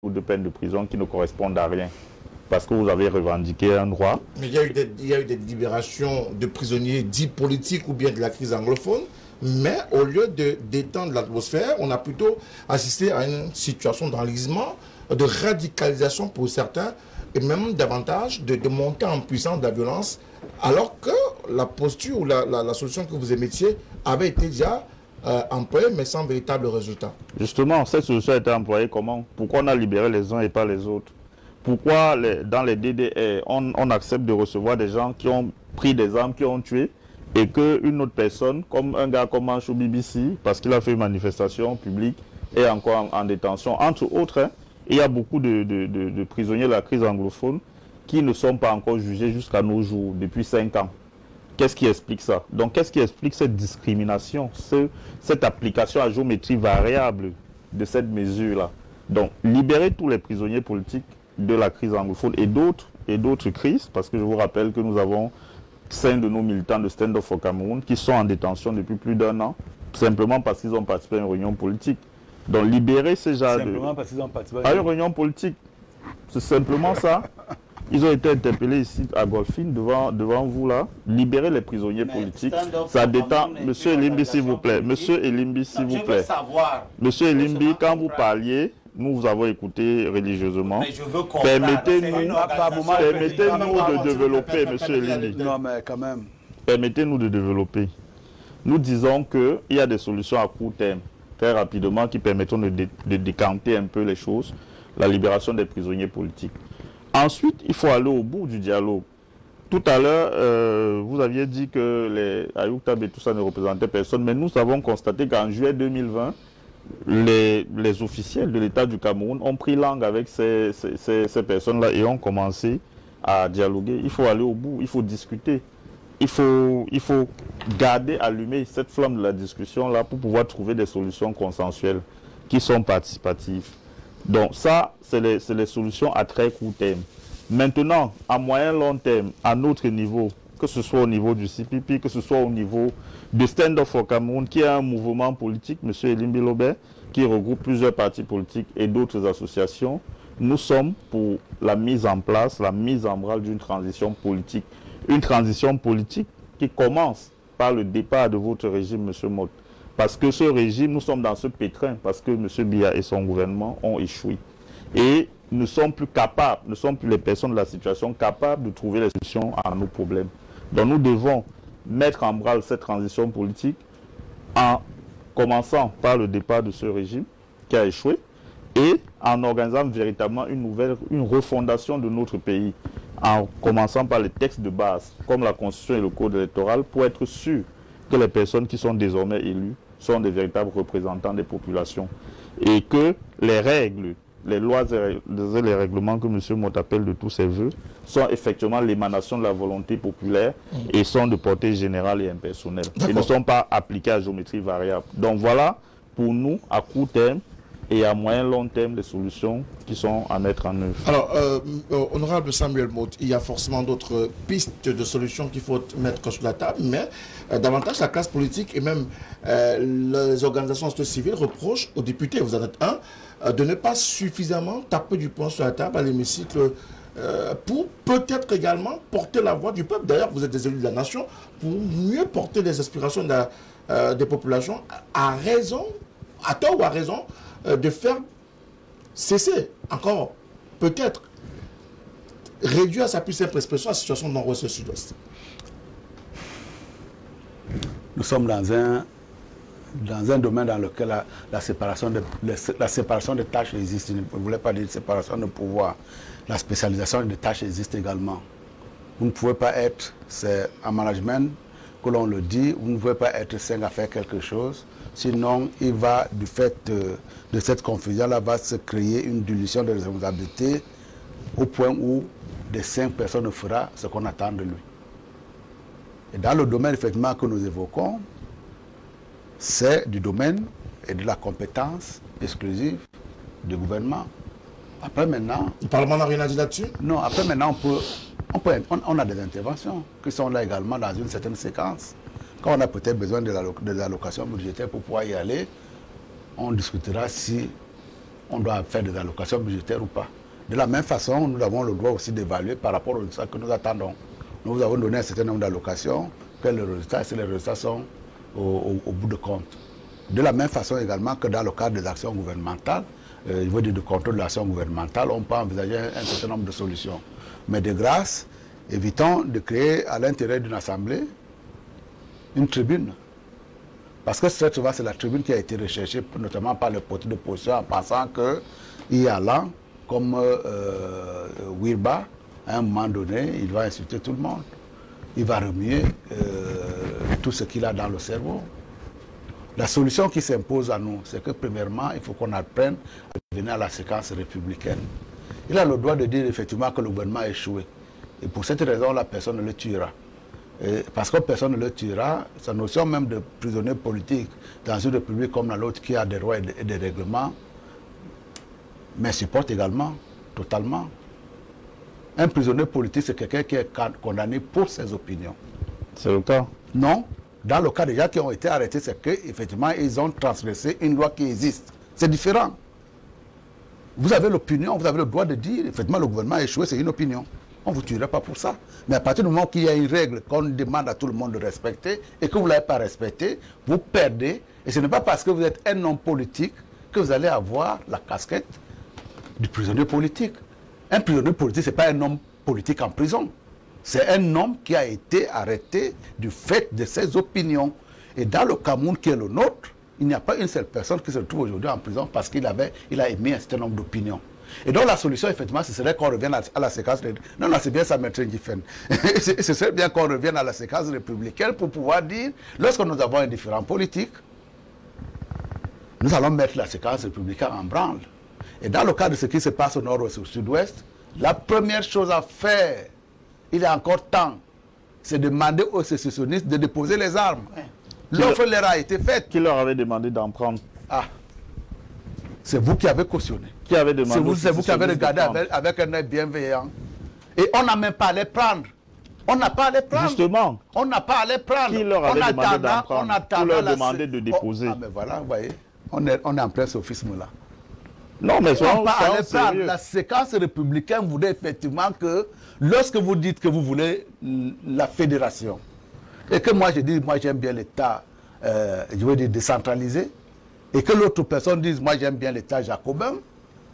ou de peines de prison qui ne correspondent à rien. Parce que vous avez revendiqué un droit. Mais il y a eu des libérations de prisonniers dits politiques ou bien de la crise anglophone. Mais au lieu de détendre l'atmosphère, on a plutôt assisté à une situation d'enlisement, de radicalisation pour certains, et même davantage de montée en puissance de la violence, alors que la posture ou la solution que vous émettiez avait été déjà employée, mais sans véritable résultat. Justement, cette solution a été employée comment? Pourquoi on a libéré les uns et pas les autres? Pourquoi dans les DDR, on accepte de recevoir des gens qui ont pris des armes, qui ont tué, et qu'une autre personne, comme un gars comme Manchou BBC, parce qu'il a fait une manifestation publique, est encore en détention. Entre autres, hein, il y a beaucoup de prisonniers de la crise anglophone qui ne sont pas encore jugés jusqu'à nos jours, depuis 5 ans. Qu'est-ce qui explique ça? Donc, qu'est-ce qui explique cette discrimination, cette application à géométrie variable de cette mesure-là? Donc, libérer tous les prisonniers politiques de la crise anglophone et d'autres crises, parce que je vous rappelle que nous avons 5 de nos militants de Stand Up for Cameroun qui sont en détention depuis plus d'1 an, simplement parce qu'ils ont participé à une réunion politique. Donc libérer ces gens parce qu'ils ont participé à une réunion politique, c'est simplement ça. Ils ont été interpellés ici à Golfine, devant vous là. Libérer les prisonniers politiques, ça détend. Monsieur Elimbi, s'il vous plaît. Monsieur Elimbi, s'il vous plaît. Monsieur Elimbi, quand vous parliez, nous vous avons écouté religieusement. Permettez-nous de développer, monsieur Elimbi. Non, mais quand même. Permettez-nous de développer. Nous disons qu'il y a des solutions à court terme, très rapidement, qui permettront de décanter un peu les choses. La libération des prisonniers politiques. Ensuite, il faut aller au bout du dialogue. Tout à l'heure, vous aviez dit que les Ayoub Tab et tout ça ne représentaient personne, mais nous avons constaté qu'en juillet 2020, les officiels de l'État du Cameroun ont pris langue avec ces personnes-là et ont commencé à dialoguer. Il faut aller au bout, il faut discuter. Il faut garder allumée cette flamme de la discussion-là pour pouvoir trouver des solutions consensuelles qui sont participatives. Donc ça, c'est les solutions à très court terme. Maintenant, à moyen long terme, à notre niveau, que ce soit au niveau du CPP, que ce soit au niveau de Stand Up for Cameroun, qui est un mouvement politique, M. Elimbi Lobert, qui regroupe plusieurs partis politiques et d'autres associations, nous sommes pour la mise en place, la mise en branle d'une transition politique. Une transition politique qui commence par le départ de votre régime, M. Mott. Parce que ce régime, nous sommes dans ce pétrin, parce que M. Biya et son gouvernement ont échoué. Et nous ne sommes plus capables, ne sommes plus les personnes de la situation capables de trouver les solutions à nos problèmes. Donc nous devons mettre en branle cette transition politique en commençant par le départ de ce régime qui a échoué et en organisant véritablement une refondation de notre pays, en commençant par les textes de base, comme la Constitution et le Code électoral, pour être sûr que les personnes qui sont désormais élues sont des véritables représentants des populations et que les règles, les lois et les règlements que M. Mott appelle de tous ses voeux sont effectivement l'émanation de la volonté populaire et sont de portée générale et impersonnelle. Ils ne sont pas appliqués à géométrie variable. Donc voilà, pour nous, à court terme et à moyen long terme, les solutions qui sont à mettre en œuvre. Alors, honorable Samuel Mott, il y a forcément d'autres pistes de solutions qu'il faut mettre sur la table, mais davantage la classe politique et même les organisations civiles reprochent aux députés, vous en êtes un, de ne pas suffisamment taper du poing sur la table à l'hémicycle pour peut-être également porter la voix du peuple. D'ailleurs, vous êtes des élus de la nation, pour mieux porter les aspirations des populations, à raison, à tort ou à raison, de faire cesser encore, peut-être, réduire à sa plus simple expression la situation de nord-ouest et sud-ouest. Nous sommes dans un domaine dans lequel la séparation des tâches existe. Je ne voulais pas dire séparation de pouvoir. La spécialisation des tâches existe également. Vous ne pouvez pas être, c'est en management que l'on le dit, vous ne pouvez pas être 5 à faire quelque chose. Sinon, il va, du fait de cette confusion-là, va se créer une dilution de responsabilité au point où des 5 personnes fera ce qu'on attend de lui. Et dans le domaine, effectivement, que nous évoquons, c'est du domaine et de la compétence exclusive du gouvernement. Après maintenant... Le Parlement n'a rien à dire là-dessus? Non, après maintenant, on a des interventions qui sont là également dans une certaine séquence. Quand on a peut-être besoin de l'allocation budgétaire pour pouvoir y aller, on discutera si on doit faire des allocations budgétaires ou pas. De la même façon, nous avons le droit aussi d'évaluer par rapport aux résultats que nous attendons. Nous vous avons donné un certain nombre d'allocations, quels résultats, si les résultats sont au bout de compte. De la même façon également que dans le cadre des actions gouvernementales, il veut dire de contrôle de l'action gouvernementale, on peut envisager un certain nombre de solutions. Mais de grâce, évitons de créer à l'intérieur d'une assemblée une tribune. Parce que très souvent, c'est la tribune qui a été recherchée, notamment par les partis d'opposition, en pensant qu'il y a là, comme Wirba, à un moment donné, il va insulter tout le monde. Il va remuer tout ce qu'il a dans le cerveau. La solution qui s'impose à nous, c'est que premièrement, il faut qu'on apprenne à venir à la séquence républicaine. Il a le droit de dire effectivement que le gouvernement a échoué. Et pour cette raison, la personne ne le tuera. Et parce que personne ne le tuera, sa notion même de prisonnier politique dans une république comme la nôtre qui a des lois et des règlements, mais supporte également, totalement. Un prisonnier politique, c'est quelqu'un qui est condamné pour ses opinions. C'est le cas? Non. Dans le cas des gens qui ont été arrêtés, c'est qu'effectivement, ils ont transgressé une loi qui existe. C'est différent. Vous avez l'opinion, vous avez le droit de dire, effectivement, le gouvernement a échoué, c'est une opinion. On ne vous tuerait pas pour ça. Mais à partir du moment qu'il y a une règle qu'on demande à tout le monde de respecter et que vous ne l'avez pas respectée, vous perdez. Et ce n'est pas parce que vous êtes un homme politique que vous allez avoir la casquette du prisonnier politique. Un prisonnier politique, ce n'est pas un homme politique en prison. C'est un homme qui a été arrêté du fait de ses opinions. Et dans le Cameroun qui est le nôtre, il n'y a pas une seule personne qui se trouve aujourd'hui en prison parce qu'il a émis un certain nombre d'opinions. Et donc la solution, effectivement, ce serait qu'on revienne à la séquence... Non, c'est bien ça, Maître Ndifen. Ce serait bien qu'on revienne à la séquence républicaine pour pouvoir dire, lorsque nous avons un différent politique, nous allons mettre la séquence républicaine en branle. Et dans le cas de ce qui se passe au nord-ouest et au sud-ouest, la première chose à faire, il est encore temps, c'est de demander aux sécessionnistes de déposer les armes. L'offre leur a été faite. Qui leur avait demandé d'en prendre? Ah, c'est vous qui avez cautionné. Qui avait demandé? C'est vous qui avez regardé avec un œil bienveillant. Et on n'a même pas à les prendre. On n'a pas à les prendre. Justement. On n'a pas à les prendre. Qui leur avait demandé d'en prendre? Qui leur demandait de déposer? Ah, mais voilà, vous voyez, on est en plein sophisme là. Non, mais on pas à les prendre. La séquence républicaine voudrait effectivement que, lorsque vous dites que vous voulez la fédération, et que moi je dis, moi j'aime bien l'État, je veux dire décentralisé, et que l'autre personne dise, moi j'aime bien l'État jacobin,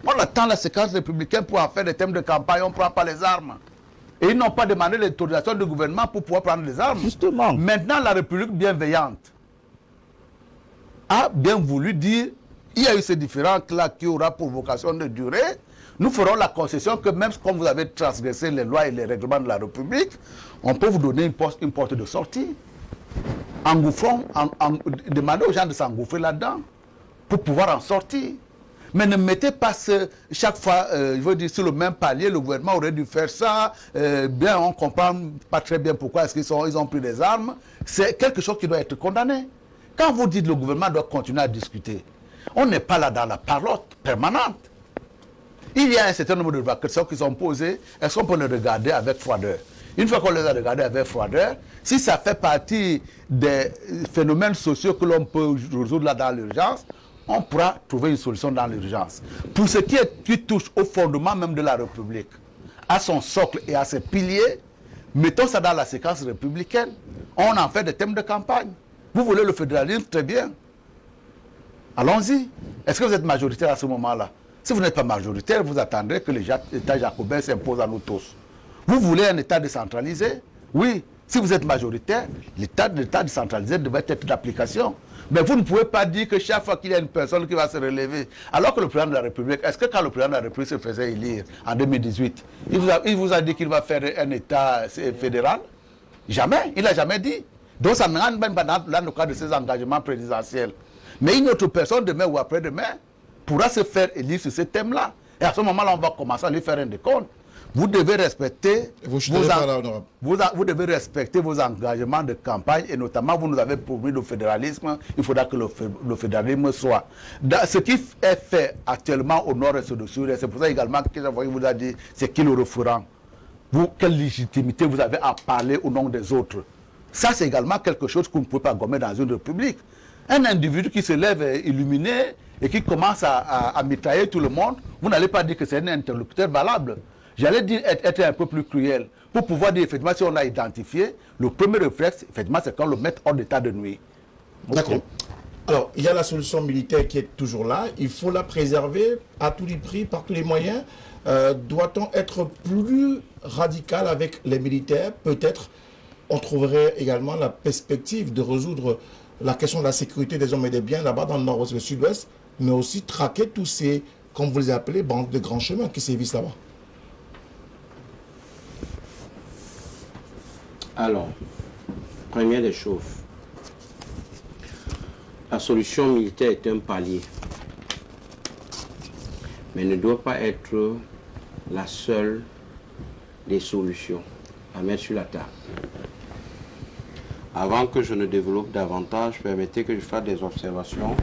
on attend la séquence républicaine pour en faire des thèmes de campagne, on ne prend pas les armes. Et ils n'ont pas demandé l'autorisation du gouvernement pour pouvoir prendre les armes. Justement. Maintenant, la République bienveillante a bien voulu dire, il y a eu ces différends-là qui aura pour vocation de durer. Nous ferons la concession que même comme vous avez transgressé les lois et les règlements de la République, on peut vous donner une porte de sortie. Engouffrons, demandez aux gens de s'engouffrer là-dedans pour pouvoir en sortir. Mais ne mettez pas chaque fois, je veux dire, sur le même palier, le gouvernement aurait dû faire ça. Bien, on ne comprend pas très bien pourquoi est-ce qu'ils ont pris des armes. C'est quelque chose qui doit être condamné. Quand vous dites que le gouvernement doit continuer à discuter, on n'est pas là dans la parlotte permanente. Il y a un certain nombre de questions qui sont posées. Est-ce qu'on peut les regarder avec froideur? Une fois qu'on les a regardées avec froideur, si ça fait partie des phénomènes sociaux que l'on peut résoudre là dans l'urgence, on pourra trouver une solution dans l'urgence. Pour ce qui touche au fondement même de la République, à son socle et à ses piliers, mettons ça dans la séquence républicaine. On en fait des thèmes de campagne. Vous voulez le fédéralisme, très bien. Allons-y. Est-ce que vous êtes majoritaire à ce moment-là? Si vous n'êtes pas majoritaire, vous attendrez que l'État jacobin s'impose à nous tous. Vous voulez un État décentralisé? Oui. Si vous êtes majoritaire, l'État décentralisé devrait être d'application. Mais vous ne pouvez pas dire que chaque fois qu'il y a une personne qui va se relever, alors que le président de la République, est-ce que quand le président de la République se faisait élire en 2018, il vous a dit qu'il va faire un État fédéral? Jamais. Il n'a jamais dit. Donc ça ne rentre même pas dans le cadre de ses engagements présidentiels. Mais une autre personne, demain ou après-demain, pourra se faire élire sur ce thème-là. Et à ce moment-là, on va commencer à lui faire un décompte. Vous devez respecter vous devez respecter vos engagements de campagne et notamment vous nous avez promis le fédéralisme. Il faudra que le fédéralisme soit. Ce qui est fait actuellement au nord et au sud, c'est pour ça également que je vous ai dit, c'est qui le referent. Vous, quelle légitimité vous avez à parler au nom des autres? Ça, c'est également quelque chose que vous ne pouvez pas gommer dans une république. Un individu qui se lève illuminé et qui commence à mitrailler tout le monde, vous n'allez pas dire que c'est un interlocuteur valable. J'allais dire être un peu plus cruel. Pour pouvoir dire, effectivement, si on l'a identifié, le premier réflexe, effectivement, c'est qu'on le mette hors d'état de nuire. D'accord. Alors, il y a la solution militaire qui est toujours là. Il faut la préserver à tous les prix, par tous les moyens. Doit-on être plus radical avec les militaires? Peut-être on trouverait également la perspective de résoudre la question de la sécurité des hommes et des biens là-bas dans le nord-ouest et le sud-ouest, mais aussi traquer tous ces, comme vous les appelez, bandes de grands chemins qui sévissent là-bas. Alors, première des choses, la solution militaire est un palier, mais ne doit pas être la seule des solutions à mettre sur la table. Avant que je ne développe davantage, permettez que je fasse des observations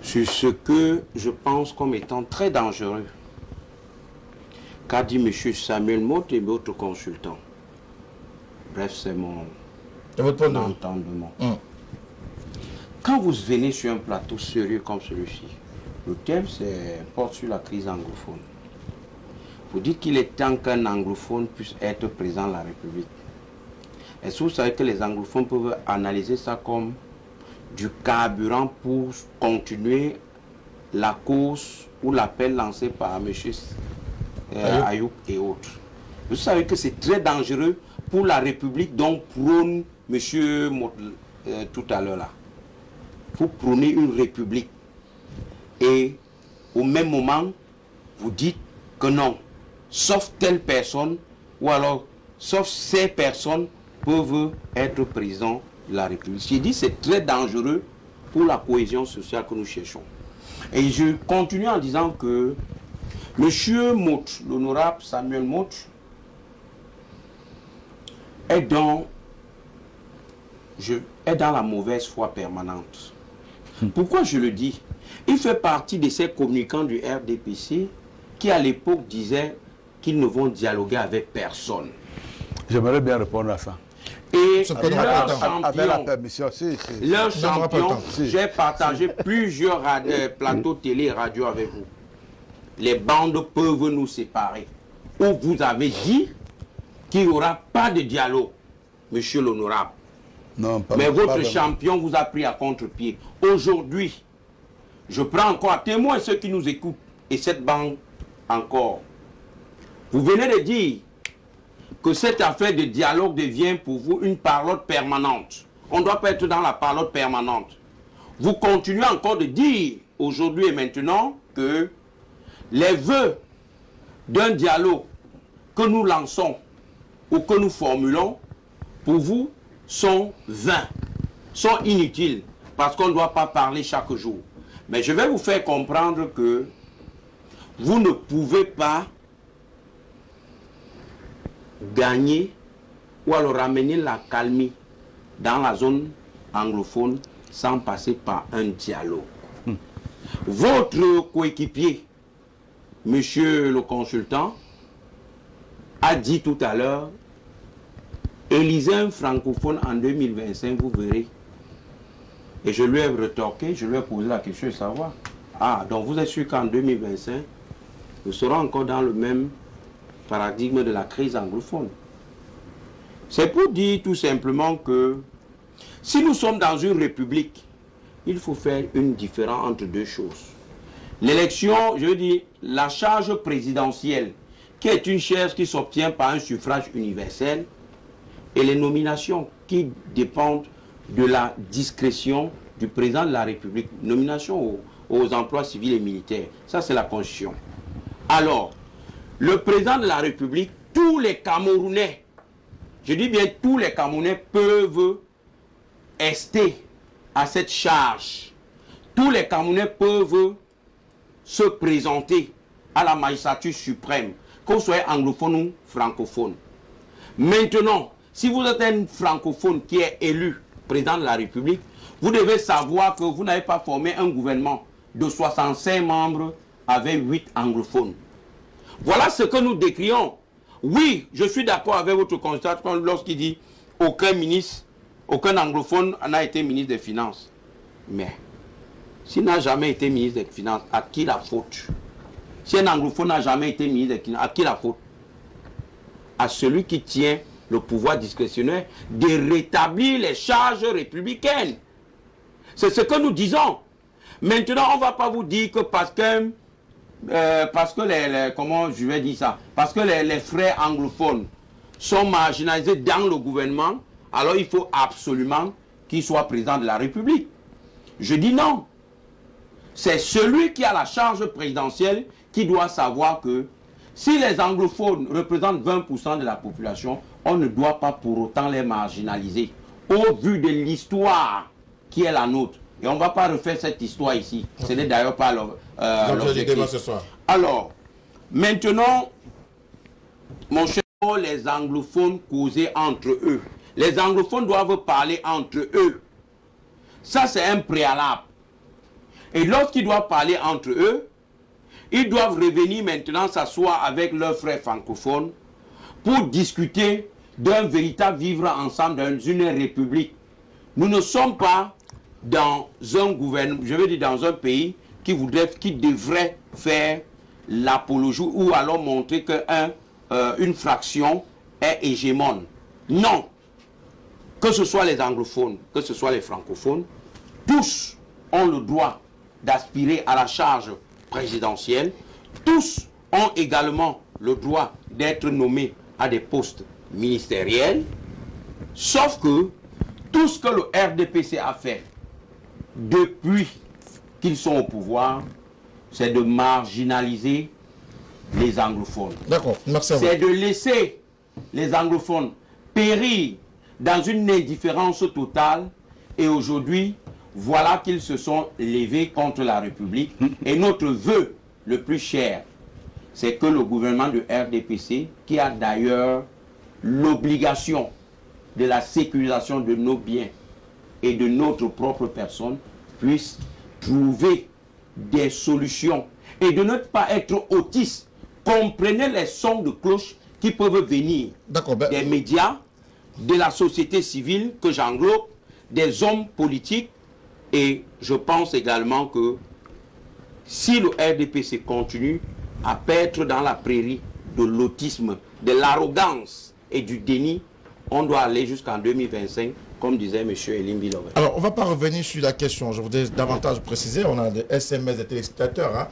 sur ce que je pense comme étant très dangereux qu'a dit M. Samuel Motte et d'autres consultants. Bref, c'est mon entendement. Quand vous venez sur un plateau sérieux comme celui-ci, le thème porte sur la crise anglophone. Vous dites qu'il est temps qu'un anglophone puisse être président de la République. Est-ce que vous savez que les anglophones peuvent analyser ça comme du carburant pour continuer la course ou l'appel lancé par M. Ayoub et autres? Vous savez que c'est très dangereux pour la République dont prône M. Motte tout à l'heure là. Vous prônez une République et au même moment vous dites que non, sauf telle personne ou alors sauf ces personnes peuvent être présidents de la République. J'ai dit que c'est très dangereux pour la cohésion sociale que nous cherchons. Et je continue en disant que M. Motte, l'honorable Samuel Motte, est dans la mauvaise foi permanente. Pourquoi je le dis? Il fait partie de ces communicants du RDPC qui à l'époque disaient qu'ils ne vont dialoguer avec personne. J'aimerais bien répondre à ça. Et leur champion, j'ai partagé plusieurs plateaux télé et radio avec vous. Les bandes peuvent nous séparer. Où vous avez dit qu'il n'y aura pas de dialogue, monsieur l'honorable. Mais votre champion vous a pris à contre-pied. Aujourd'hui, je prends encore à témoin ceux qui nous écoutent et cette bande encore. Vous venez de dire que cette affaire de dialogue devient pour vous une parlotte permanente. On ne doit pas être dans la parlotte permanente. Vous continuez encore de dire aujourd'hui et maintenant que les vœux d'un dialogue que nous lançons ou que nous formulons, pour vous, sont vains, sont inutiles, parce qu'on ne doit pas parler chaque jour. Mais je vais vous faire comprendre que vous ne pouvez pas gagner ou alors ramener la calmie dans la zone anglophone sans passer par un dialogue. Votre coéquipier, monsieur le consultant, a dit tout à l'heure, élisez un francophone en 2025, vous verrez. Et je lui ai retorqué, je lui ai posé la question de savoir, ah, donc vous êtes sûr qu'en 2025, nous serons encore dans le même paradigme de la crise anglophone. C'est pour dire tout simplement que si nous sommes dans une république, il faut faire une différence entre deux choses. L'élection, je veux dire, la charge présidentielle, qui est une chaise qui s'obtient par un suffrage universel, et les nominations qui dépendent de la discrétion du président de la République, nomination aux emplois civils et militaires. Ça, c'est la Constitution. Alors, le président de la République, tous les Camerounais, je dis bien tous les Camerounais peuvent rester à cette charge. Tous les Camerounais peuvent se présenter à la magistrature suprême, que vous soyez anglophone ou francophone. Maintenant, si vous êtes un francophone qui est élu président de la République, vous devez savoir que vous n'avez pas formé un gouvernement de 65 membres avec 8 anglophones. Voilà ce que nous décrions. Oui, je suis d'accord avec votre constatation lorsqu'il dit aucun ministre, aucun anglophone n'a été ministre des Finances. Mais s'il n'a jamais été ministre des Finances, à qui la faute? Si un anglophone n'a jamais été ministre des Finances, à qui la faute? À celui qui tient le pouvoir discrétionnaire de rétablir les charges républicaines. C'est ce que nous disons. Maintenant, on ne va pas vous dire que parce que comment je vais dire ça, parce que les frères anglophones sont marginalisés dans le gouvernement, alors il faut absolument qu'ils soient président de la République. Je dis non. C'est celui qui a la charge présidentielle qui doit savoir que si les anglophones représentent 20% de la population, on ne doit pas pour autant les marginaliser. Au vu de l'histoire qui est la nôtre. Et on ne va pas refaire cette histoire ici. Ce n'est d'ailleurs pas l'objectif. ce soir. Alors, maintenant, mon cher, les anglophones causer entre eux. Les anglophones doivent parler entre eux. Ça, c'est un préalable. Et lorsqu'ils doivent parler entre eux, ils doivent revenir maintenant s'asseoir avec leurs frères francophones pour discuter d'un véritable vivre ensemble dans une république. Nous ne sommes pas dans un gouvernement, je veux dire dans un pays qui devrait faire l'apologie ou alors montrer qu'une fraction est hégémone. Non. Que ce soit les anglophones, que ce soit les francophones, tous ont le droit d'aspirer à la charge présidentielle. Tous ont également le droit d'être nommés à des postes ministériels. Sauf que tout ce que le RDPC a fait depuis qu'ils sont au pouvoir, c'est de marginaliser les anglophones. D'accord, merci à vous. C'est de laisser les anglophones périr dans une indifférence totale. Et aujourd'hui, voilà qu'ils se sont levés contre la République. Et notre vœu le plus cher, c'est que le gouvernement de RDPC, qui a d'ailleurs l'obligation de la sécurisation de nos biens et de notre propre personne, puisse trouver des solutions et de ne pas être autiste. Comprenez les sons de cloche qui peuvent venir des médias, de la société civile que j'englobe, des hommes politiques. Et je pense également que si le RDPC continue à paître dans la prairie de l'autisme, de l'arrogance et du déni, on doit aller jusqu'en 2025, comme disait M. Elim Bilové. Alors, on ne va pas revenir sur la question. Je voudrais davantage préciser. On a des SMS des téléspectateurs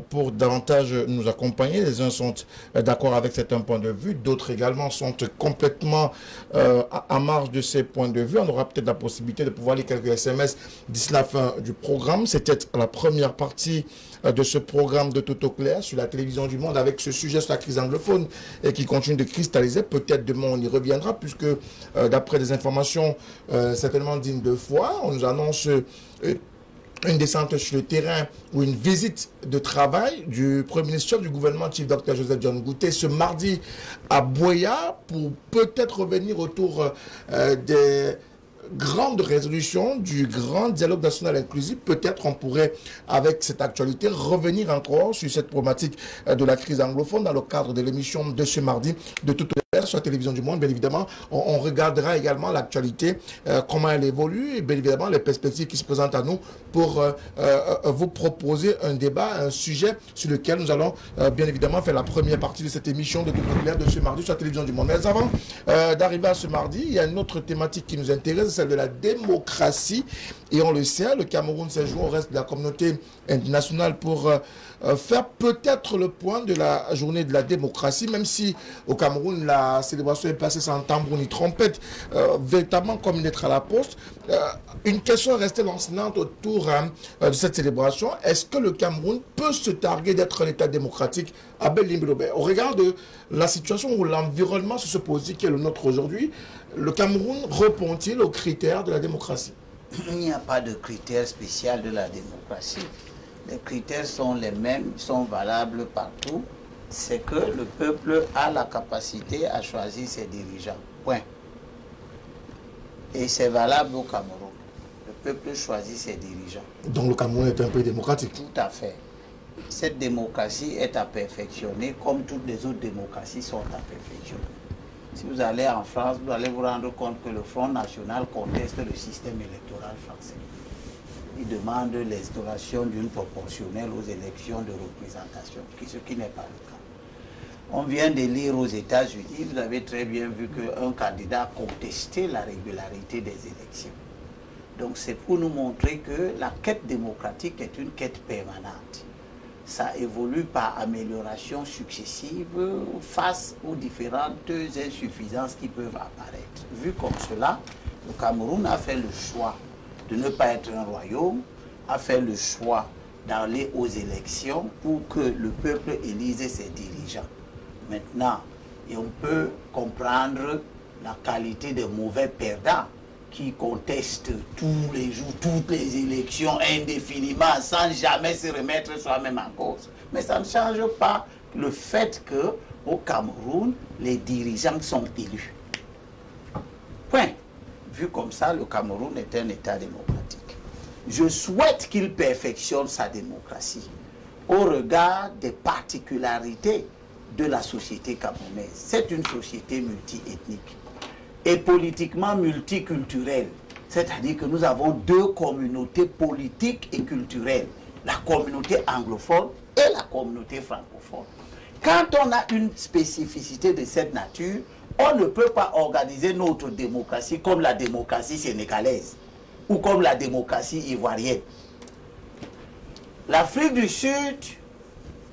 pour davantage nous accompagner. Les uns sont d'accord avec certains points de vue. D'autres également sont complètement à marge de ces points de vue. On aura peut-être la possibilité de pouvoir lire quelques SMS d'ici la fin du programme. C'était la première partie de ce programme de Toto Clair sur la télévision du monde avec ce sujet sur la crise anglophone et qui continue de cristalliser. Peut-être demain on y reviendra puisque d'après des informations certainement dignes de foi, on nous annonce une descente sur le terrain ou une visite de travail du Premier ministre du gouvernement, Chief Dr Joseph John Gouté, ce mardi à Boya pour peut-être revenir autour des grande résolution du grand dialogue national inclusif. Peut-être on pourrait, avec cette actualité, revenir encore sur cette problématique de la crise anglophone dans le cadre de l'émission de ce mardi de Toto Clair sur la télévision du monde. Bien évidemment, on regardera également l'actualité, comment elle évolue et bien évidemment les perspectives qui se présentent à nous pour vous proposer un débat, un sujet sur lequel nous allons bien évidemment faire la première partie de cette émission de Toto Clair de ce mardi sur la télévision du monde. Mais avant d'arriver à ce mardi, il y a une autre thématique qui nous intéresse, celle de la démocratie. Et on le sait, le Cameroun s'est joué au reste de la communauté internationale pour faire peut-être le point de la journée de la démocratie, même si au Cameroun, la célébration est passée sans tambour ni trompette, véritablement comme une lettre à la poste. Une question est restée lancinante autour de cette célébration. Est-ce que le Cameroun peut se targuer d'être un État démocratique à Bel-Limbe? Au regard de la situation où l'environnement se pose, qui est le nôtre aujourd'hui, le Cameroun répond-il aux critères de la démocratie? Il n'y a pas de critères spéciaux de la démocratie. Les critères sont les mêmes, sont valables partout. C'est que le peuple a la capacité à choisir ses dirigeants. Point. Et c'est valable au Cameroun. Le peuple choisit ses dirigeants. Donc le Cameroun est un pays démocratique? Tout à fait. Cette démocratie est à perfectionner comme toutes les autres démocraties sont à perfectionner. Si vous allez en France, vous allez vous rendre compte que le Front National conteste le système électoral français. il demande l'instauration d'une proportionnelle aux élections de représentation, ce qui n'est pas le cas. On vient de lire aux États-Unis, vous avez très bien vu qu'un candidat a contesté la régularité des élections. Donc c'est pour nous montrer que la quête démocratique est une quête permanente. Ça évolue par amélioration successive face aux différentes insuffisances qui peuvent apparaître. Vu comme cela, le Cameroun a fait le choix de ne pas être un royaume, a fait le choix d'aller aux élections pour que le peuple élise ses dirigeants. Maintenant, et on peut comprendre la qualité des mauvais perdants qui contestent tous les jours, toutes les élections indéfiniment, sans jamais se remettre soi-même en cause. Mais ça ne change pas le fait qu'au Cameroun, les dirigeants sont élus. Point. Vu comme ça, le Cameroun est un État démocratique. Je souhaite qu'il perfectionne sa démocratie au regard des particularités de la société camerounaise. C'est une société multiethnique et politiquement multiculturelle. C'est-à-dire que nous avons deux communautés politiques et culturelles, la communauté anglophone et la communauté francophone. Quand on a une spécificité de cette nature, on ne peut pas organiser notre démocratie comme la démocratie sénégalaise ou comme la démocratie ivoirienne. L'Afrique du Sud,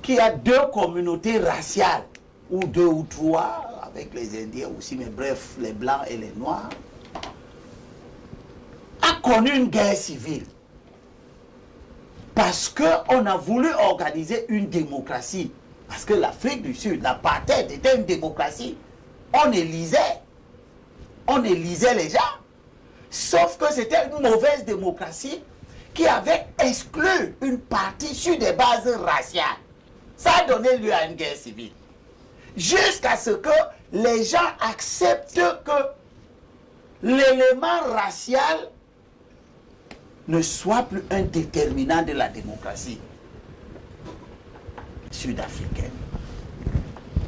qui a deux communautés raciales, ou deux ou trois, avec les Indiens aussi, mais bref, les Blancs et les Noirs, a connu une guerre civile. Parce qu'on a voulu organiser une démocratie. Parce que l'Afrique du Sud, l'apartheid était une démocratie. On élisait les gens. Sauf que c'était une mauvaise démocratie qui avait exclu une partie sur des bases raciales. Ça a donné lieu à une guerre civile. Jusqu'à ce que les gens acceptent que l'élément racial ne soit plus un déterminant de la démocratie sud-africaine.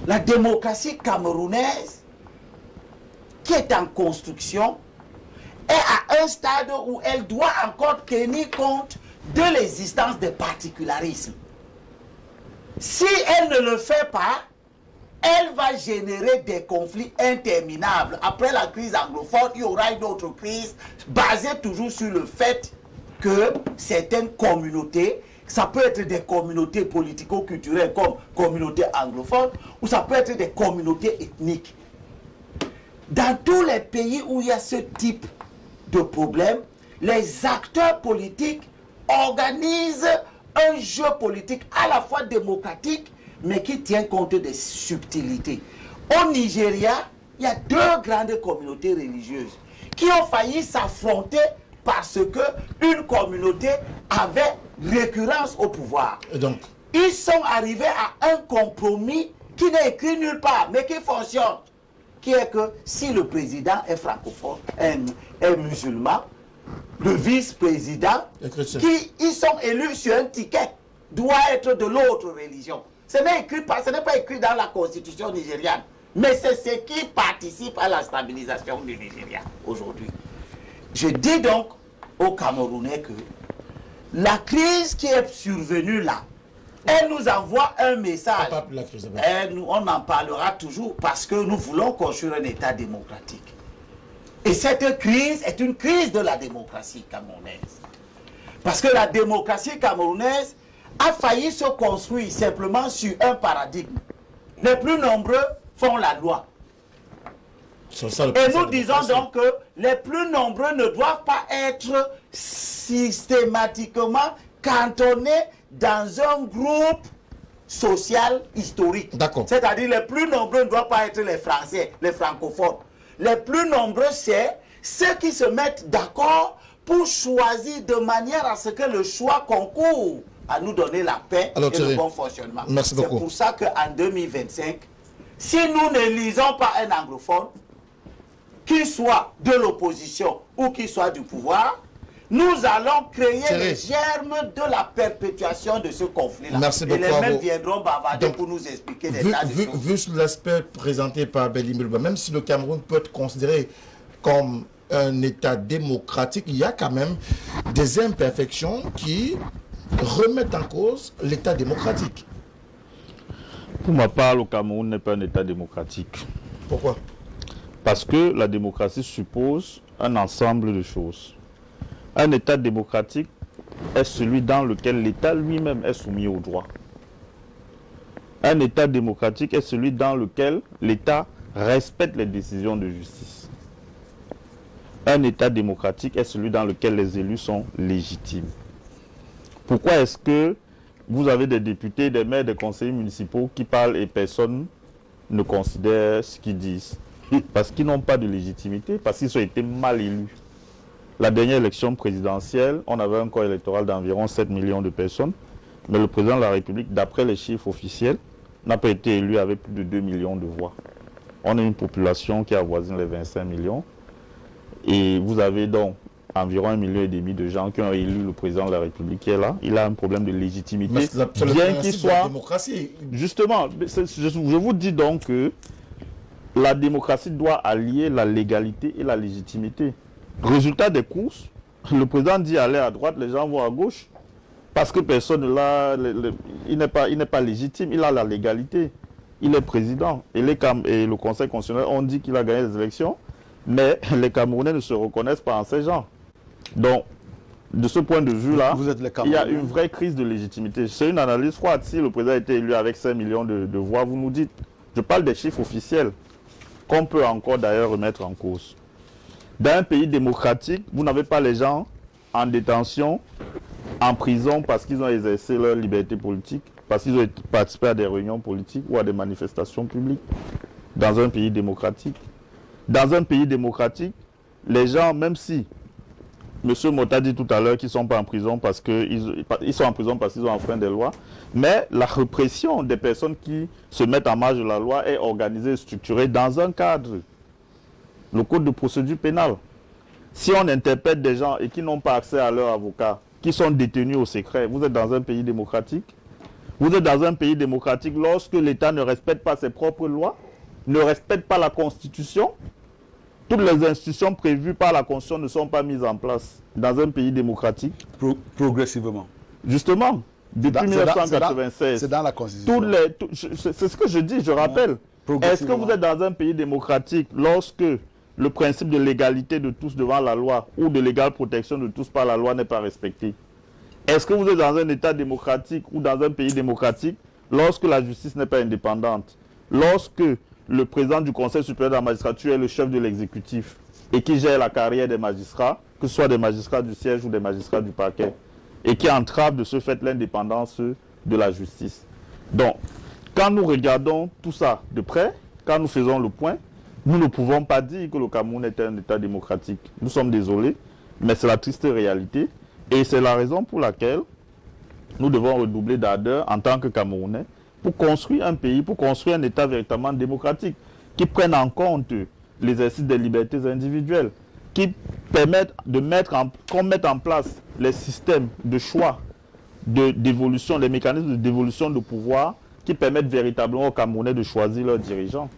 La démocratie camerounaise, qui est en construction, est à un stade où elle doit encore tenir compte de l'existence des particularismes. Si elle ne le fait pas, elle va générer des conflits interminables. Après la crise anglophone, il y aura une autre crise basée toujours sur le fait que certaines communautés, ça peut être des communautés politico-culturelles comme communautés anglophones, ou ça peut être des communautés ethniques. Dans tous les pays où il y a ce type de problème, les acteurs politiques organisent un jeu politique à la fois démocratique, mais qui tient compte des subtilités. Au Nigeria, il y a deux grandes communautés religieuses qui ont failli s'affronter parce qu'une communauté avait récurrence au pouvoir. Et donc, ils sont arrivés à un compromis qui n'est écrit nulle part, mais qui fonctionne. Qui est que si le président est francophone, est musulman, le vice-président, ils sont élus sur un ticket, doit être de l'autre religion. Ce n'est pas écrit dans la constitution nigériane, mais c'est ce qui participe à la stabilisation du Nigeria aujourd'hui. Je dis donc aux Camerounais que la crise qui est survenue là, elle nous envoie un message. On en parlera toujours parce que nous voulons construire un État démocratique. Et cette crise est une crise de la démocratie camerounaise. Parce que la démocratie camerounaise a failli se construire simplement sur un paradigme. Les plus nombreux font la loi. Et nous disons donc que les plus nombreux ne doivent pas être systématiquement cantonnés dans un groupe social historique. C'est-à-dire les plus nombreux ne doivent pas être les Français, les francophones. Les plus nombreux, c'est ceux qui se mettent d'accord pour choisir de manière à ce que le choix concourt à nous donner la paix et le bon fonctionnement. C'est pour ça qu'en 2025, si nous ne lisons pas un anglophone, qu'il soit de l'opposition ou qu'il soit du pouvoir, nous allons créer les germes de la perpétuation de ce conflit-là. Et les mêmes viendront bavarder pour nous expliquer des tas de choses. Vu l'aspect présenté par Béli Mulba, même si le Cameroun peut être considéré comme un État démocratique, il y a quand même des imperfections qui remettent en cause l'État démocratique. Pour ma part, le Cameroun n'est pas un État démocratique. Pourquoi? Parce que la démocratie suppose un ensemble de choses. Un État démocratique est celui dans lequel l'État lui-même est soumis au droit. Un État démocratique est celui dans lequel l'État respecte les décisions de justice. Un État démocratique est celui dans lequel les élus sont légitimes. Pourquoi est-ce que vous avez des députés, des maires, des conseillers municipaux qui parlent et personne ne considère ce qu'ils disent? Parce qu'ils n'ont pas de légitimité, parce qu'ils ont été mal élus. La dernière élection présidentielle, on avait un corps électoral d'environ 7 millions de personnes, mais le président de la République, d'après les chiffres officiels, n'a pas été élu avec plus de 2 millions de voix. On a une population qui avoisine les 25 millions, et vous avez donc environ 1,5 million de gens qui ont élu le président de la République qui est là. Il a un problème de légitimité, bien qu'il soit... Justement, je vous dis donc que la démocratie doit allier la légalité et la légitimité. Résultat des courses, le président dit aller à droite, les gens vont à gauche. Parce que personne là, il n'est pas légitime, il a la légalité. Il est président. Et le Conseil constitutionnel ont dit qu'il a gagné les élections, mais les Camerounais ne se reconnaissent pas en ces gens. Donc, de ce point de vue-là, il y a une vraie crise de légitimité. C'est une analyse froide. Si le président a été élu avec 5 millions de voix, vous nous dites, je parle des chiffres officiels, qu'on peut encore d'ailleurs remettre en cause. Dans un pays démocratique, vous n'avez pas les gens en détention, en prison parce qu'ils ont exercé leur liberté politique, parce qu'ils ont participé à des réunions politiques ou à des manifestations publiques. Dans un pays démocratique. Dans un pays démocratique, les gens, même si M. Mota dit tout à l'heure qu'ils ne sont pas en prison parce qu'ils sont en prison parce qu'ils ont enfreint des lois, mais la répression des personnes qui se mettent en marge de la loi est organisée et structurée dans un cadre. Le code de procédure pénale. Si on interpelle des gens et qui n'ont pas accès à leur avocat, qui sont détenus au secret, vous êtes dans un pays démocratique? Vous êtes dans un pays démocratique lorsque l'État ne respecte pas ses propres lois, ne respecte pas la Constitution. Toutes les institutions prévues par la Constitution ne sont pas mises en place dans un pays démocratique. Progressivement. Justement, depuis 1996. C'est dans la Constitution. C'est ce que je dis, je rappelle. Est-ce que vous êtes dans un pays démocratique lorsque le principe de l'égalité de tous devant la loi ou de l'égale protection de tous par la loi n'est pas respecté? Est-ce que vous êtes dans un État démocratique ou dans un pays démocratique lorsque la justice n'est pas indépendante? Lorsque le président du Conseil supérieur de la magistrature est le chef de l'exécutif et qui gère la carrière des magistrats, que ce soit des magistrats du siège ou des magistrats du parquet, et qui entrave de ce fait l'indépendance de la justice. Donc, quand nous regardons tout ça de près, quand nous faisons le point, nous ne pouvons pas dire que le Cameroun est un État démocratique. Nous sommes désolés, mais c'est la triste réalité. Et c'est la raison pour laquelle nous devons redoubler d'ardeur en tant que Camerounais pour construire un pays, pour construire un État véritablement démocratique, qui prenne en compte l'exercice des libertés individuelles, qui permettent qu'on mette en place les systèmes de choix, d'évolution, les mécanismes de dévolution de pouvoir qui permettent véritablement aux Camerounais de choisir leurs dirigeants.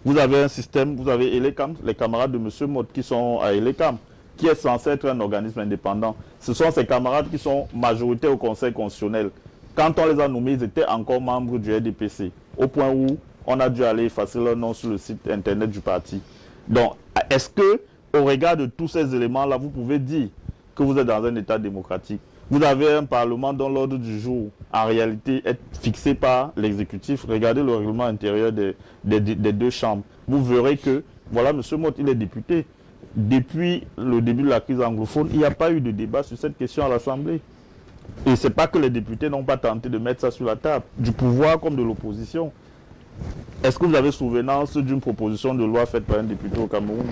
Vous avez un système, vous avez Elekam, les camarades de M. Mott qui sont à Elekam, qui est censé être un organisme indépendant. Ce sont ces camarades qui sont majoritaires au Conseil constitutionnel. Quand on les a nommés, ils étaient encore membres du RDPC, au point où on a dû aller effacer leur nom sur le site internet du parti. Donc, est-ce que, au regard de tous ces éléments-là, vous pouvez dire que vous êtes dans un État démocratique? Vous avez un Parlement dont l'ordre du jour, en réalité, est fixé par l'exécutif. Regardez le règlement intérieur des deux chambres. Vous verrez que, voilà, M. Mott, il est député. Depuis le début de la crise anglophone, il n'y a pas eu de débat sur cette question à l'Assemblée. Et ce n'est pas que les députés n'ont pas tenté de mettre ça sur la table, du pouvoir comme de l'opposition. Est-ce que vous avez souvenance d'une proposition de loi faite par un député au Cameroun?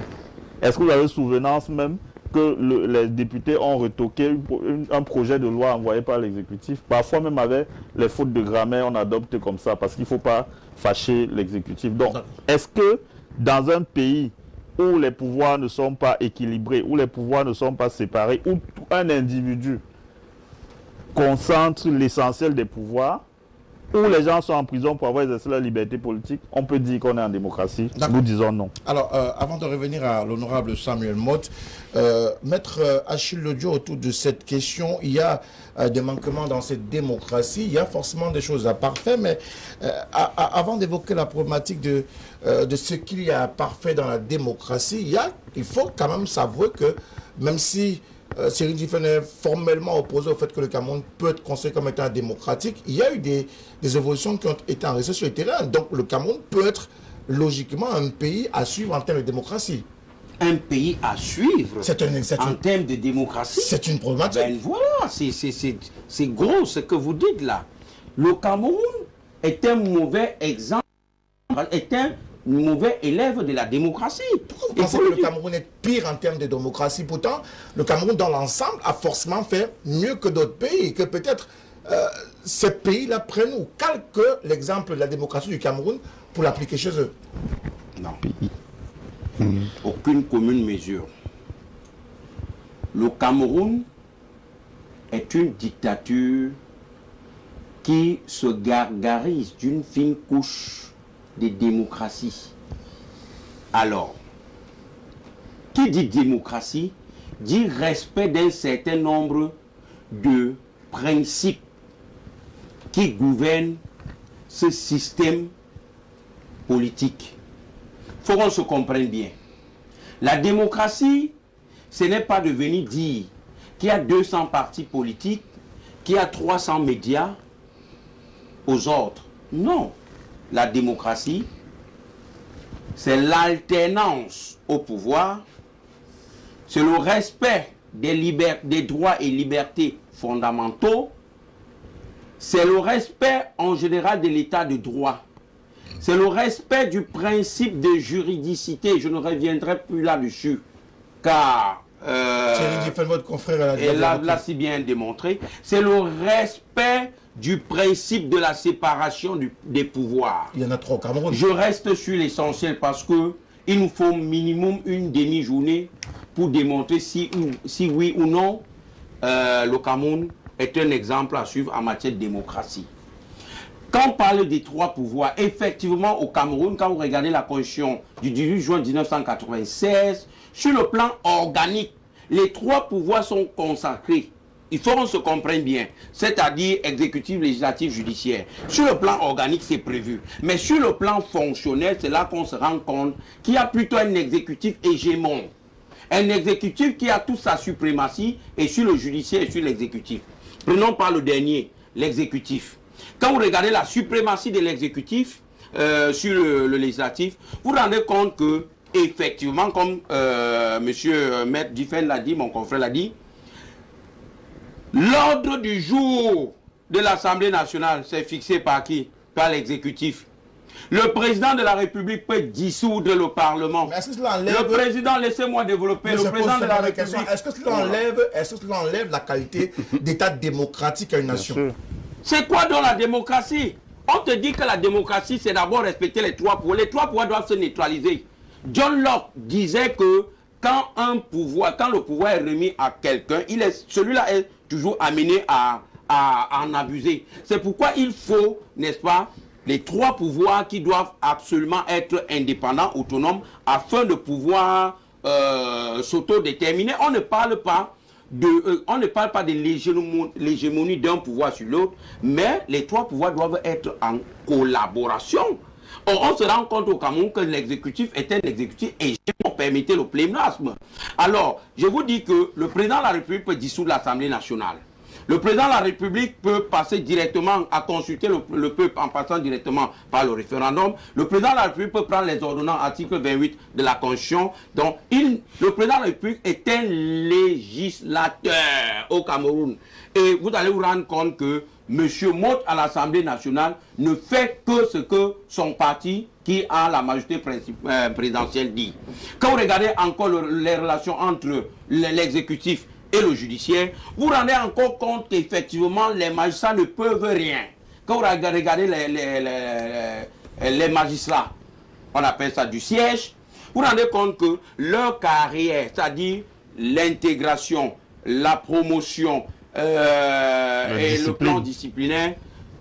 Est-ce que vous avez souvenance même que les députés ont retoqué un projet de loi envoyé par l'exécutif? Parfois même avec les fautes de grammaire, on adopte comme ça, parce qu'il ne faut pas fâcher l'exécutif. Donc, est-ce que dans un pays où les pouvoirs ne sont pas équilibrés, où les pouvoirs ne sont pas séparés, où un individu concentre l'essentiel des pouvoirs, où les gens sont en prison pour avoir exercé leur liberté politique, on peut dire qu'on est en démocratie. Nous disons non. Alors, avant de revenir à l'honorable Samuel Motte, Maître Achille Lodjo, autour de cette question, il y a des manquements dans cette démocratie, il y a forcément des choses à parfaire, mais avant d'évoquer la problématique de ce qu'il y a à parfait dans la démocratie, il faut quand même savoir que même si Cyril Jiffen est formellement opposé au fait que le Cameroun peut être considéré comme étant démocratique, il y a eu des évolutions qui ont été enregistrées sur le terrain. Donc le Cameroun peut être logiquement un pays à suivre en termes de démocratie. Un pays à suivre en termes de démocratie. C'est une problématique. Ben voilà, c'est gros ce que vous dites là. Le Cameroun est un mauvais exemple, est un mauvais élève de la démocratie. Pourquoi vous pensez que le Cameroun est pire en termes de démocratie? Pourtant, le Cameroun dans l'ensemble a forcément fait mieux que d'autres pays et que peut-être ces pays-là prennent ou calquent l'exemple de la démocratie du Cameroun pour l'appliquer chez eux. Non. Aucune commune mesure. Le Cameroun est une dictature qui se gargarise d'une fine couche de démocratie. Alors, qui dit démocratie, dit respect d'un certain nombre de principes qui gouvernent ce système politique. Il faut qu'on se comprenne bien. La démocratie, ce n'est pas de venir dire qu'il y a 200 partis politiques, qu'il y a 300 médias aux ordres. Non. La démocratie, c'est l'alternance au pouvoir, c'est le respect des droits et libertés fondamentaux, c'est le respect en général de l'état de droit, c'est le respect du principe de juridicité. Je ne reviendrai plus là-dessus, car votre confrère l'a si bien démontré. C'est le respect du principe de la séparation des pouvoirs. Il y en a trop au Cameroun. Je reste sur l'essentiel parce que il nous faut minimum une demi-journée pour démontrer si oui ou non le Cameroun est un exemple à suivre en matière de démocratie. Quand on parle des trois pouvoirs, effectivement au Cameroun, quand vous regardez la Constitution du 18 juin 1996, sur le plan organique, les trois pouvoirs sont consacrés. Il faut qu'on se comprenne bien, c'est-à-dire exécutif, législatif, judiciaire. Sur le plan organique, c'est prévu. Mais sur le plan fonctionnel, c'est là qu'on se rend compte qu'il y a plutôt un exécutif hégémon. Un exécutif qui a toute sa suprématie et sur le judiciaire et sur l'exécutif. Prenons par le dernier, l'exécutif. Quand vous regardez la suprématie de l'exécutif sur le législatif, vous vous rendez compte que, effectivement, comme monsieur Maître Jiffen l'a dit, mon confrère l'a dit, l'ordre du jour de l'Assemblée nationale, c'est fixé par qui? Par l'exécutif. Le président de la République peut dissoudre le Parlement. Le président, laissez-moi développer. Le président de la République. Est-ce que cela enlève la qualité d'état démocratique à une nation? C'est quoi dans la démocratie? On te dit que la démocratie, c'est d'abord respecter les trois pouvoirs. Les trois pouvoirs doivent se neutraliser. John Locke disait que quand le pouvoir est remis à quelqu'un, celui-là est toujours amené à en abuser. C'est pourquoi il faut, n'est-ce pas, les trois pouvoirs qui doivent absolument être indépendants, autonomes, afin de pouvoir s'autodéterminer. On ne parle pas de l'hégémonie d'un pouvoir sur l'autre, mais les trois pouvoirs doivent être en collaboration. Or, on se rend compte au Cameroun que l'exécutif est un exécutif hégémon, permettez le pléonasme. Alors, je vous dis que le président de la République peut dissoudre l'Assemblée nationale. Le président de la République peut passer directement à consulter le peuple en passant directement par le référendum. Le président de la République peut prendre les ordonnances, article 28 de la Constitution. Donc, le président de la République est un législateur au Cameroun. Et vous allez vous rendre compte que M. Motte à l'Assemblée nationale ne fait que ce que son parti, qui a la majorité présidentielle, dit. Quand vous regardez encore les relations entre l'exécutif et le judiciaire, vous rendez encore compte qu'effectivement les magistrats ne peuvent rien. Quand vous regardez les magistrats, on appelle ça du siège, vous rendez compte que leur carrière, c'est-à-dire l'intégration, la promotion et le plan disciplinaire,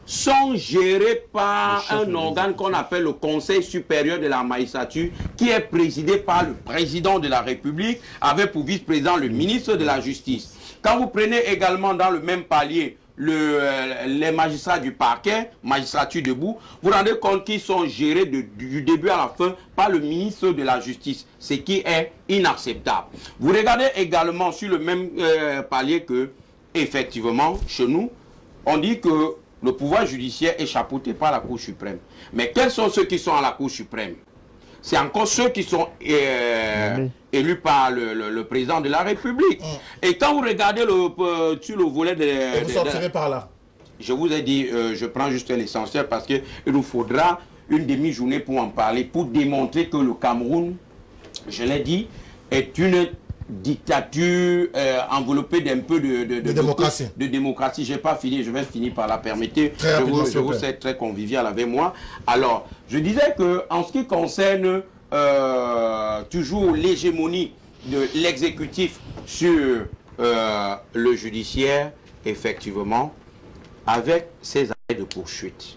sont gérés par un organe qu'on appelle le Conseil supérieur de la magistrature, qui est présidé par le président de la République, avec pour vice-président le ministre de la Justice. Quand vous prenez également dans le même palier les magistrats du parquet, magistrature debout, vous vous rendez compte qu'ils sont gérés du début à la fin par le ministre de la Justice, ce qui est inacceptable. Vous regardez également sur le même palier que, effectivement, chez nous, on dit que le pouvoir judiciaire est chapeauté par la Cour suprême. Mais quels sont ceux qui sont à la Cour suprême? C'est encore ceux qui sont élus par le président de la République. Et quand vous regardez sur le volet de... vous sortirez par là. Je vous ai dit, je prends juste l'essentiel parce qu'il nous faudra une demi-journée pour en parler, pour démontrer que le Cameroun, je l'ai dit, est une dictature enveloppée d'un peu de démocratie. De démocratie. Je n'ai pas fini, je vais finir par la permettre. Je vous sais très convivial avec moi. Alors, je disais que en ce qui concerne toujours l'hégémonie de l'exécutif sur le judiciaire, effectivement, avec ces arrêts de poursuite.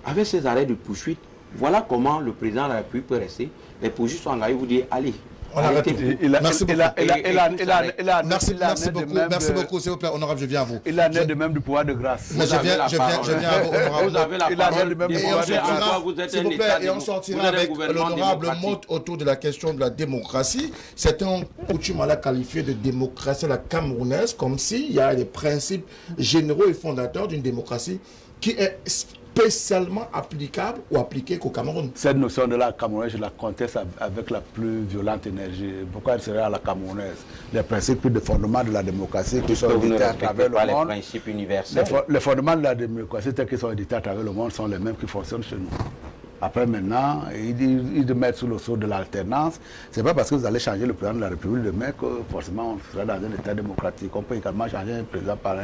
Avec ces arrêts de poursuite, voilà comment le président de la République peut rester. Les poursuites sont engagées, vous dire, allez. Merci beaucoup, s'il vous plaît, honorable, je viens à vous. Il a de même du pouvoir de grâce. Je viens à vous, honorable. Vous avez la parole. S'il vous plaît, et on sortira avec l'honorable mot autour de la question de la démocratie. Certains coutumes à la qualifier de démocratie à la camerounaise, comme s'il y a des principes généraux et fondateurs d'une démocratie qui est spécialement applicable ou appliquée qu'au Cameroun. Cette notion de la camerounaise, je la conteste avec la plus violente énergie. Pourquoi elle serait à la camerounaise? Les principes de fondement de la démocratie qui sont édités à travers le monde. Les principes universels. Les fondements de la démocratie tels qu'ils sont édités à travers le monde sont les mêmes qui fonctionnent chez nous. Après maintenant, ils mettent sous le sceau de l'alternance. Ce n'est pas parce que vous allez changer le président de la République demain que forcément on sera dans un état démocratique. On peut également changer un président par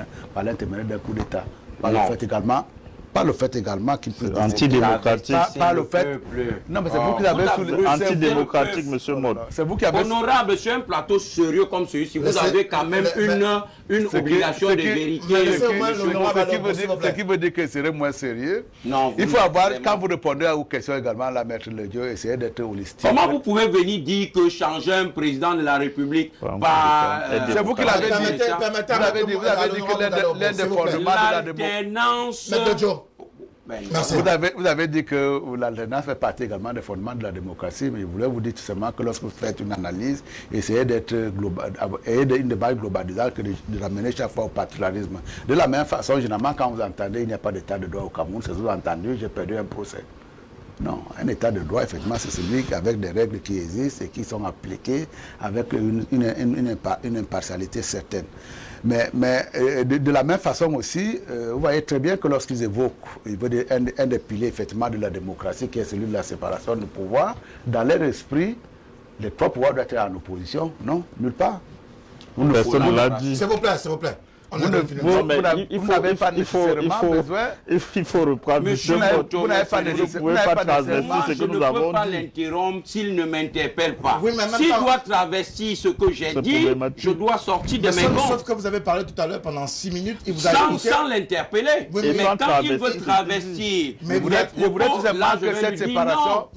l'intermédiaire d'un coup d'État. Par le fait également qu'il peut... Antidémocratique. Par le fait... Non, mais c'est vous qui avez soulevé... Antidémocratique, monsieur Mode. C'est vous qui avez... Honorable, sur un plateau sérieux comme celui-ci, vous avez quand même une obligation de vérité. Ce qui veut dire que ce serait moins sérieux. Non. Il faut avoir, quand vous répondez aux questions également, la maître Le Dieu, essayez d'être holistique. Comment vous pouvez venir dire que changer un président de la République c'est vous qui l'avez dit. Vous avez dit que l'un des fondements de la démocratie... Vous avez dit que l'alternance fait partie également des fondements de la démocratie, mais je voulais vous dire tout simplement que lorsque vous faites une analyse, essayez d'être global, ayez une débat globalisante que de ramener chaque fois au particularisme. De la même façon, généralement, quand vous entendez il n'y a pas d'état de droit au Cameroun, c'est sous-entendu, j'ai perdu un procès. Non, un état de droit, effectivement, c'est celui avec des règles qui existent et qui sont appliquées avec une impartialité certaine. Mais de la même façon aussi, vous voyez très bien que lorsqu'ils évoquent un des piliers effectivement de la démocratie, qui est celui de la séparation du pouvoir, dans leur esprit, les trois pouvoirs doivent être en opposition. Non, nulle part. Personne ne l'a dit. S'il vous plaît, s'il vous plaît. Vous n'avez pas nécessairement besoin. Il faut reprendre. Vous n'avez pas nécessairement ce que nous avons dit. Je ne peux pas l'interrompre s'il ne m'interpelle pas. S'il doit travestir ce que j'ai dit, je dois sortir de mes gonds. Sauf que vous avez parlé tout à l'heure pendant 6 minutes. Il vous a écouté. Sans l'interpeller. Mais quand il veut travestir, je voulais tout simplement que cette séparation...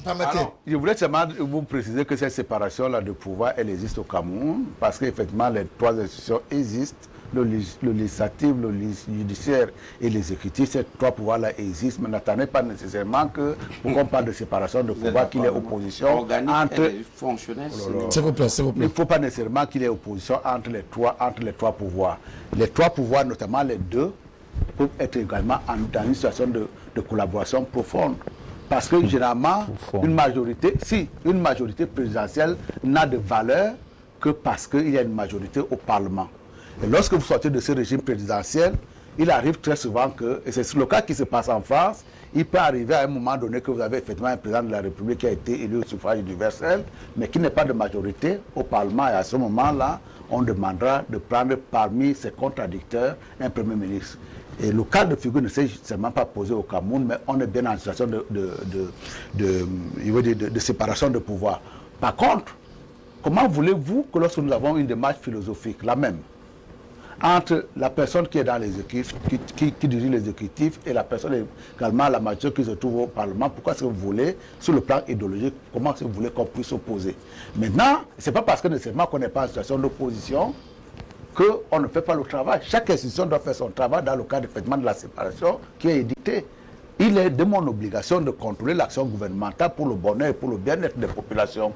Je voulais seulement vous préciser que cette séparation-là de pouvoir, elle existe au Cameroun, parce qu'effectivement, les trois institutions existent. Le législatif, le judiciaire et l'exécutif, ces trois pouvoirs-là existent, mais n'attendez pas nécessairement que, pour qu'on parle de séparation de pouvoir, qu'il y ait opposition entre... S'il vous plaît, s'il vous plaît. Il ne faut pas nécessairement qu'il y ait opposition entre les trois pouvoirs. Les trois pouvoirs, notamment les deux, peuvent être également dans une situation de collaboration profonde. Parce que généralement, une majorité présidentielle n'a de valeur que parce qu'il y a une majorité au Parlement. Et lorsque vous sortez de ce régime présidentiel, il arrive très souvent que, et c'est le cas qui se passe en France, il peut arriver à un moment donné que vous avez effectivement un président de la République qui a été élu au suffrage universel, mais qui n'est pas de majorité au Parlement. Et à ce moment-là, on demandera de prendre parmi ses contradicteurs un Premier ministre. Et le cas de figure ne s'est seulement pas posé au Cameroun, mais on est bien en situation de séparation de pouvoir. Par contre, comment voulez-vous que lorsque nous avons une démarche philosophique, la même, entre la personne qui est dans l'exécutif, qui dirige l'exécutif, et la personne également, la majorité qui se trouve au Parlement. Pourquoi est-ce que vous voulez, sur le plan idéologique, comment est-ce que vous voulez qu'on puisse s'opposer? Maintenant, ce n'est pas parce que nécessairement qu'on n'est pas en situation d'opposition qu'on ne fait pas le travail. Chaque institution doit faire son travail dans le cadre effectivement de la séparation qui est édictée. Il est de mon obligation de contrôler l'action gouvernementale pour le bonheur et pour le bien-être des populations.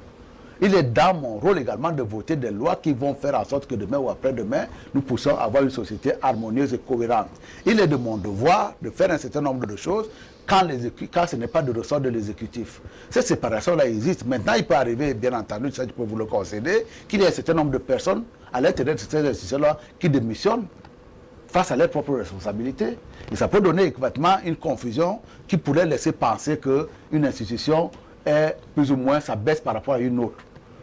Il est dans mon rôle également de voter des lois qui vont faire en sorte que demain ou après-demain, nous puissions avoir une société harmonieuse et cohérente. Il est de mon devoir de faire un certain nombre de choses quand ce n'est pas de ressort de l'exécutif. Cette séparation-là existe. Maintenant, il peut arriver, bien entendu, ça je peux vous le concéder, qu'il y ait un certain nombre de personnes à l'intérieur de ces institutions-là qui démissionnent face à leurs propres responsabilités. Et ça peut donner effectivement une confusion qui pourrait laisser penser qu'une institution est plus ou moins, ça baisse par rapport à une autre.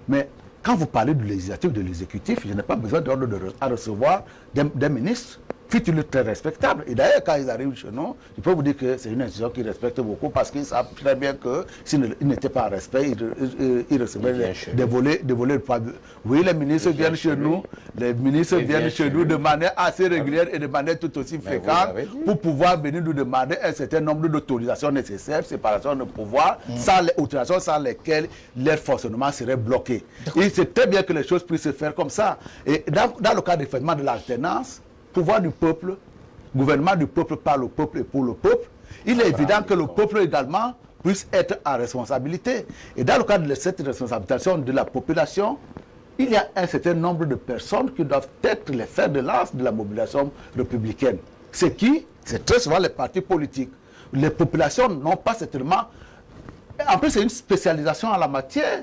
Mais quand vous parlez du législatif, de l'exécutif, je n'ai pas besoin d'ordre à recevoir des ministres, fut-il très respectable. Et d'ailleurs, quand ils arrivent chez nous, je peux vous dire que c'est une institution qui respecte beaucoup parce qu'ils savent très bien que s'ils n'étaient pas en respect, ils recevraient des volets de poids. Oui, les ministres viennent chez nous, de manière assez régulière et de manière tout aussi fréquente pour pouvoir venir nous demander un certain nombre d'autorisations nécessaires, séparation de pouvoir, autorisations sans lesquelles leur fonctionnement serait bloqué. Et c'est très bien que les choses puissent se faire comme ça. Et dans le cas d'effectivement de l'alternance, pouvoir du peuple, gouvernement du peuple par le peuple et pour le peuple, il est évident que le peuple également puisse être en responsabilité. Et dans le cadre de cette responsabilisation de la population, il y a un certain nombre de personnes qui doivent être les fers de lance de la mobilisation républicaine. C'est qui? C'est très souvent les partis politiques. Les populations n'ont pas certainement... En plus, c'est une spécialisation en la matière.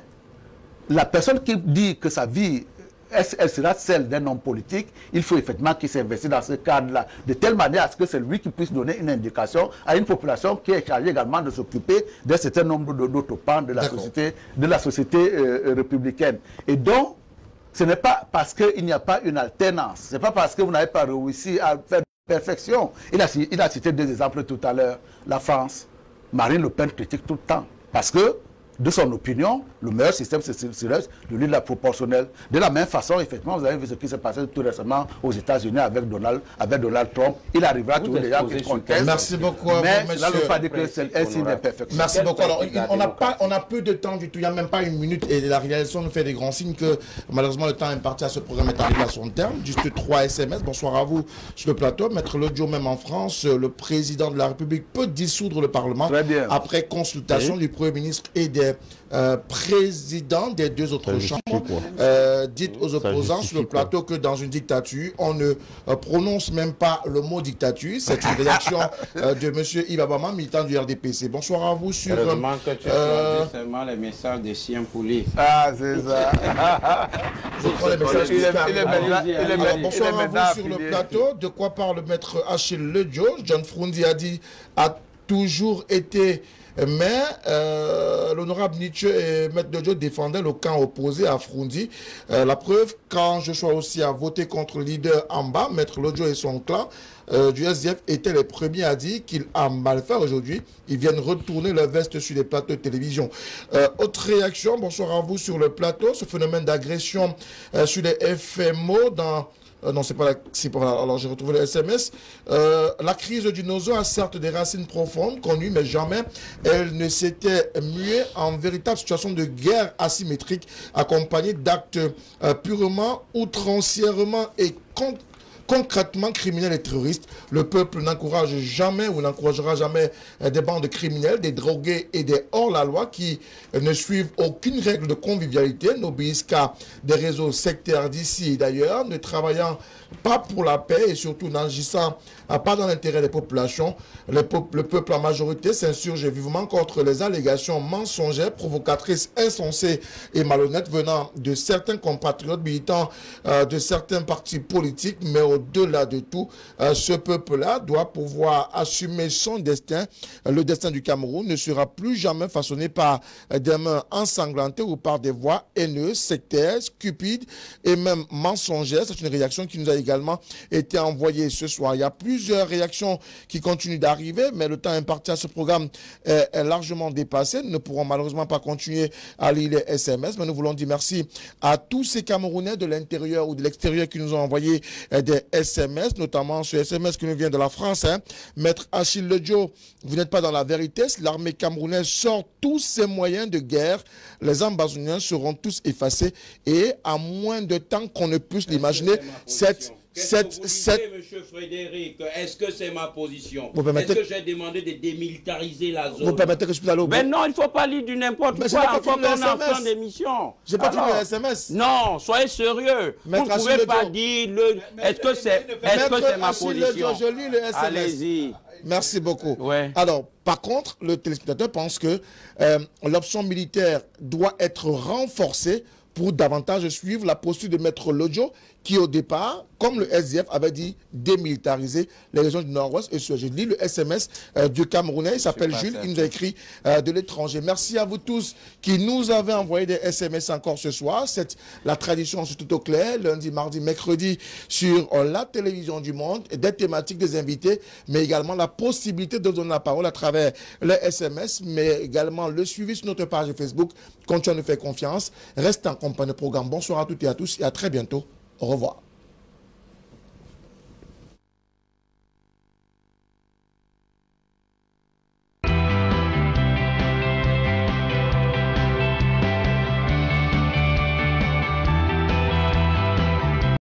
La personne qui dit que sa vie... elle sera celle d'un homme politique, il faut effectivement qu'il s'investisse dans ce cadre-là, de telle manière à ce que c'est lui qui puisse donner une indication à une population qui est chargée également de s'occuper d'un certain nombre d'autres pans de la société républicaine. Et donc, ce n'est pas parce qu'il n'y a pas une alternance, ce n'est pas parce que vous n'avez pas réussi à faire de perfection. Il a cité deux exemples tout à l'heure. La France, Marine Le Pen critique tout le temps, parce que de son opinion, le meilleur système, c'est celui de la proportionnelle. De la même façon, effectivement, vous avez vu ce qui s'est passé tout récemment aux États-Unis avec Donald Trump. Il arrivera toujours des gens qui contestent. Merci beaucoup. Mais là, ne pas dire que c'est un signe d'imperfection. Merci beaucoup. Alors, on a peu de temps du tout. Il n'y a même pas une minute. Et la réalisation nous fait des grands signes que, malheureusement, le temps imparti à ce programme est arrivé à son terme. Juste 3 SMS. Bonsoir à vous sur le plateau. Maître Lodjo, même en France, le président de la République peut dissoudre le Parlement après consultation du Premier ministre et des présidents des deux autres chambres. Dites aux opposants sur le plateau que dans une dictature, on ne prononce même pas le mot dictature. C'est une réaction de M. Yves Abama, militant du RDPC. Bonsoir à vous sur... Heureusement que tu choisis seulement les messages des chiens poulets. Ah, c'est ça. Je prends les messages. Bonsoir à vous sur le plateau. De quoi parle maître Achille Lodjo? John Frundi a toujours été... Mais l'honorable Nietzsche et Maître Lodjo défendaient le camp opposé à Frundi. La preuve, quand Joshua aussi a voté contre le leader en bas, Maître Lodjo et son clan du SDF étaient les premiers à dire qu'il a mal fait aujourd'hui. Ils viennent retourner leur veste sur les plateaux de télévision. Autre réaction, bonsoir à vous sur le plateau. Ce phénomène d'agression sur les FMO dans... non, c'est pas alors j'ai retrouvé le SMS. La crise du Nozo a certes des racines profondes, connues, mais jamais elle ne s'était muée en véritable situation de guerre asymétrique, accompagnée d'actes purement, outrancièrement et concrètement criminels et terroristes. Le peuple n'encourage jamais ou n'encouragera jamais des bandes criminelles, des drogués et des hors-la-loi qui ne suivent aucune règle de convivialité, n'obéissent qu'à des réseaux sectaires d'ici et d'ailleurs, ne travaillant pas pour la paix et surtout n'agissant pas dans l'intérêt des populations. Le peuple en majorité s'insurge vivement contre les allégations mensongères, provocatrices, insensées et malhonnêtes venant de certains compatriotes militants de certains partis politiques. Mais au-delà de tout, ce peuple-là doit pouvoir assumer son destin. Le destin du Cameroun ne sera plus jamais façonné par des mains ensanglantées ou par des voix haineuses, sectaires, stupides et même mensongères. C'est une réaction qui nous a également été envoyée ce soir. Il y a plusieurs réactions qui continuent d'arriver, mais le temps imparti à ce programme est largement dépassé. Nous ne pourrons malheureusement pas continuer à lire les SMS, mais nous voulons dire merci à tous ces Camerounais de l'intérieur ou de l'extérieur qui nous ont envoyé des des SMS, notamment ce SMS qui nous vient de la France. Hein. Maître Achille Ledjo, vous n'êtes pas dans la vérité. L'armée camerounaise sort tous ses moyens de guerre. Les Ambazouniens seront tous effacés et à moins de temps qu'on ne puisse l'imaginer, Monsieur Frédéric, est-ce que c'est ma position? Est-ce que j'ai demandé de démilitariser la zone? Vous permettez que je puisse aller au bout? Mais non, il ne faut pas lire du n'importe quoi. Il faut qu'on ait en fin d'émission. J'ai pas fini le SMS. Non, soyez sérieux. Vous ne pouvez pas dire est-ce que c'est ma position? Je lis le SMS. Allez-y. Merci beaucoup. Ouais. Alors, par contre, le téléspectateur pense que l'option militaire doit être renforcée pour davantage suivre la posture de Maître Lodjo, qui au départ, comme le SDF avait dit, démilitariser les régions du Nord-Ouest. Et je lis le SMS du Camerounais, il s'appelle Jules, il nous a écrit de l'étranger. Merci à vous tous qui nous avez envoyé des SMS encore ce soir. C'est la tradition, c'est tout au clair, lundi, mardi, mercredi, sur la télévision du monde, des thématiques des invités, mais également la possibilité de donner la parole à travers les SMS, mais également le suivi sur notre page Facebook. Continuez à nous faire confiance. Reste en compagnie du programme. Bonsoir à toutes et à tous et à très bientôt. Au revoir.